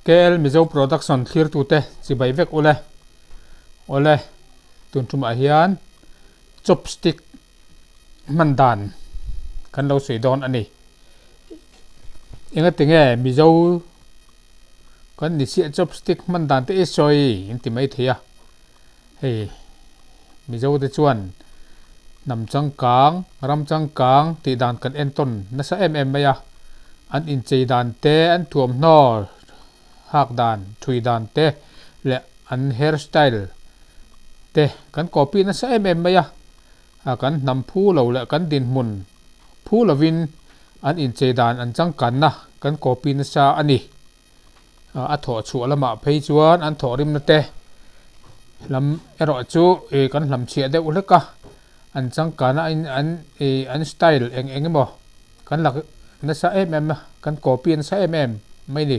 KL Mizo Production clear tu te chi bai vek ole tun tum a hian chopstick mandan kan lo sei don ani inga tinge Mizo kan ni sia chopstick mandan te soi inti mai thia hei Mizo te chuan nam chang kang ram chang kang ti dan kan enton na sa maya an in chei dan te an thuam hno hak dan thui dan te le an hairstyle te kan copy na sa maya kan nam phu lo le kan din mun phu lovin an in chei dan an chang kan na kan copy na sa ani a tho chu lama phei chuan an tho rim na te lam ero chu kan lam chia de uleka an chang kana an style eng mo kan lak na sa kan copy na sa mai ni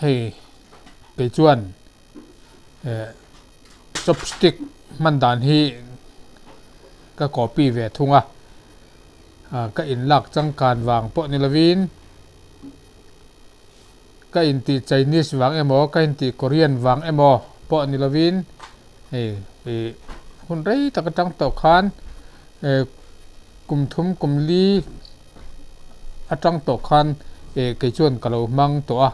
hei pe chuan chopstick mandan hi ka copy ve thunga ka in lak chang kan wang po ni lovin ka in ti Chinese wang emo ka in ti Korean wang emo po ni lovin hun rei tak tang to khan kum thum kum li atang to khan ke chuan kalo mang to a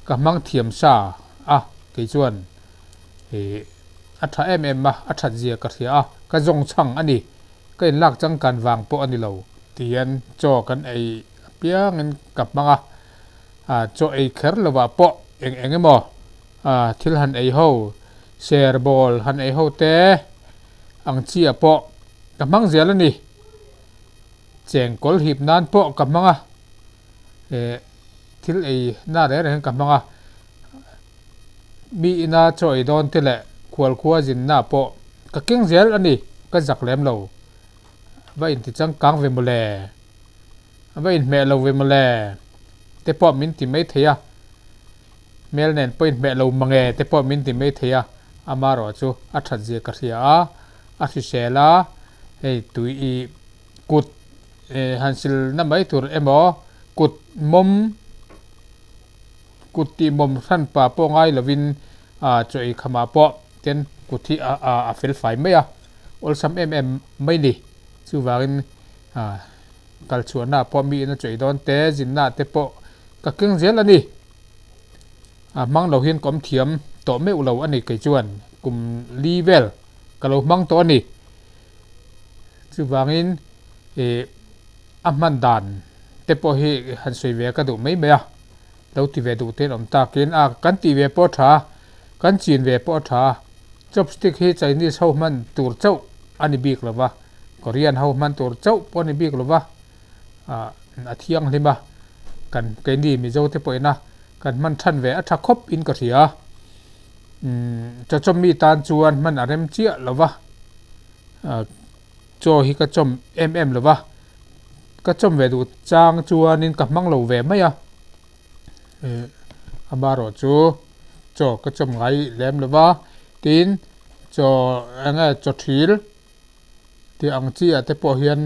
ka mang thiam sa ke chuan atha ma atha zia ka thia ka jong chang ani ka in lak chang kan wang po ani lo tian cho kan piang in kap manga cho kher lova po eng emo thil han ho share ball han ho te ang chia po ka mang zel ani cheng kol hip nan po ka manga thil na re ka manga mi ina choi don te le khwal khwa jin na po ka keng zel ani ka jak lem lo va in ti chang kang ve mole va in me lo ve mole te po min ti mai thia mel nen point me lo mange te po min ti mai thia amaro chu atha je ka thia a thi sela hei tui kut hansil na mai tur emo kut mom kutti mom san pa po ngai lovin choi khama po ten kuthi a fel fai mai ol sam mai ni chu wangin kal chuana po mi na choi don te jin na te po ka keng zel ani mang lo hian kom thiam to me ulo ani ke chuan kum level kalo mang to ani chu wangin man dan te po hi han soi ve ka du mai maya lo ti ve du ten om ta kin kan ti ve po tha kan chin ve po tha chopstick hi Chinese ho man tur chau ani bik lova Korean ho man tur chau po ni bik lova a thiang lima kan ke ni mi zo te poina kan man than ve atha khop in ka thia cha chom mi tan chuan man arem chia lova cho hi ka chom lova ka chom ve du chang chuan in ka mang lo ve mai amaro chu cho ka chom ngai lem lova tin cho anga cho thil ti ang chi ate po hian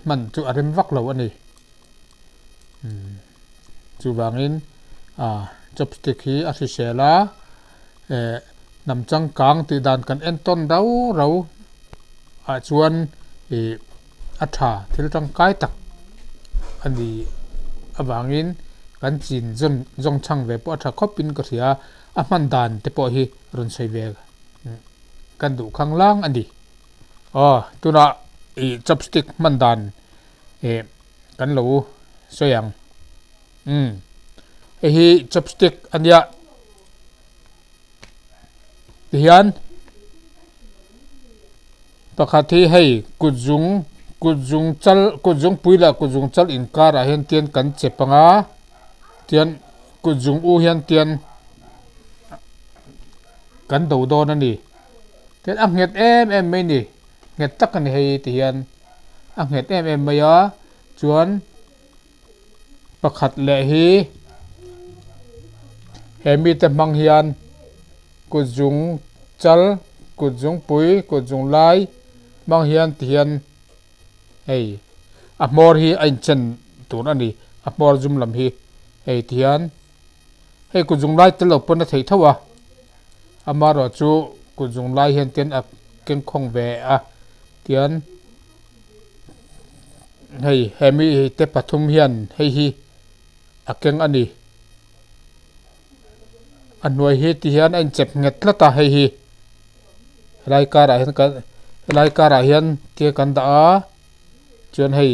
man chu arem vak lo ani chu wangin chopstick hi a sela nam chang kang ti dan kan enton dau ro chuan atha thil tang kai tak ani awangin kan chin jong chang ve po atha khopin ka thia a man dan te po hi run sei ve kan du khang lang ani tuna chopstick man dan kan lo soyang hi chopstick ania hian pakhathi hei kuzung chal kuzung puila kuzung chal inkar a hian tian kan chepanga tian kuzung u hian tian kan do don ani tian nget mai ni nget tak ani hei ti hian nget maya chuan pakhat le hi hemi te mang hian kuzung chal kuzung pui kuzung lai mang hian tian hei a mor hi ain chen tur ani a mor zum lam hi hei tian hei ku jung lai tel lo pon na thei thawa ama ro chu ku jung lai hian tian a keng khong ve a tian hei hemi te pathum hian hei hi a keng ani anoi hi ti hian an chep nget lata hei hi lai kara hian tia kan da a chuan hei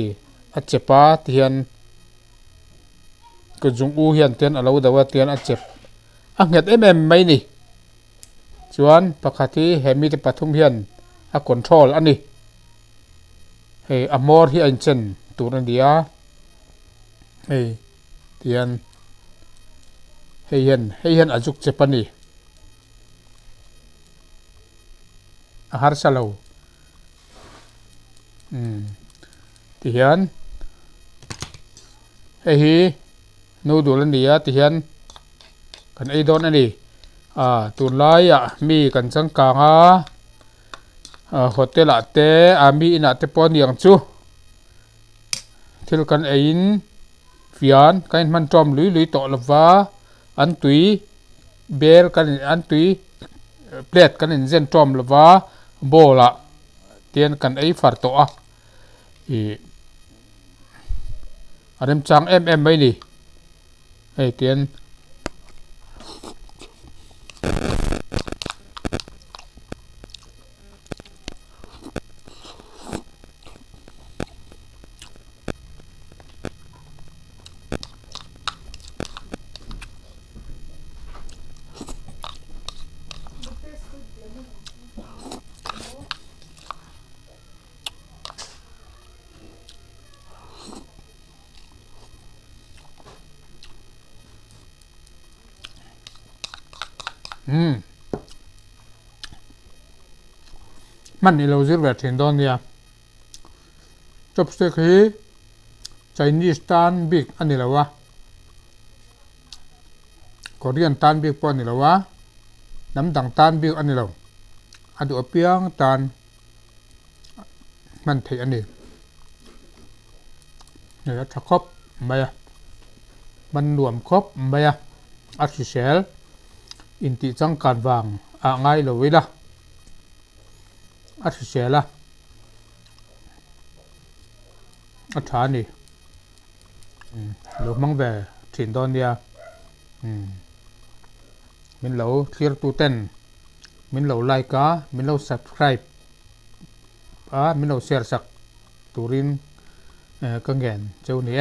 a chepa ti hian ku jung u hian tian alo dawa tian a chep a nget em mai ni chuan pakhathi hemi te pathum hian a control ani hei amor hi an chen tur an dia hei tian hei hian ajuk chepani a har salo ti hian hei hi no dul an dia ti hian kan ei don ani tun lai a mi kan chang kanga hotel te mi ina te pon yang chu thil kan ein fian kan man tom lui to lova an tui bel kan an tui plate kan in zen tom lova bola tian kan ei far to a arem chang em mai ni ei tian man ni lo zir ve thin don nia chopstick hi Chinese tan big ani lawa Korean tan big pon ni lawa nam dang tan big ani lo adu apiang tan man thei ani ne tha khop maya man nuam khop maya a chi sel in ti chang kan wang a ngai lo wila a chi sela a tha ni lo mang ve thin don nia min lo clear tu ten min lo like ka min lo subscribe min lo share sak turin ka ngen cheu ni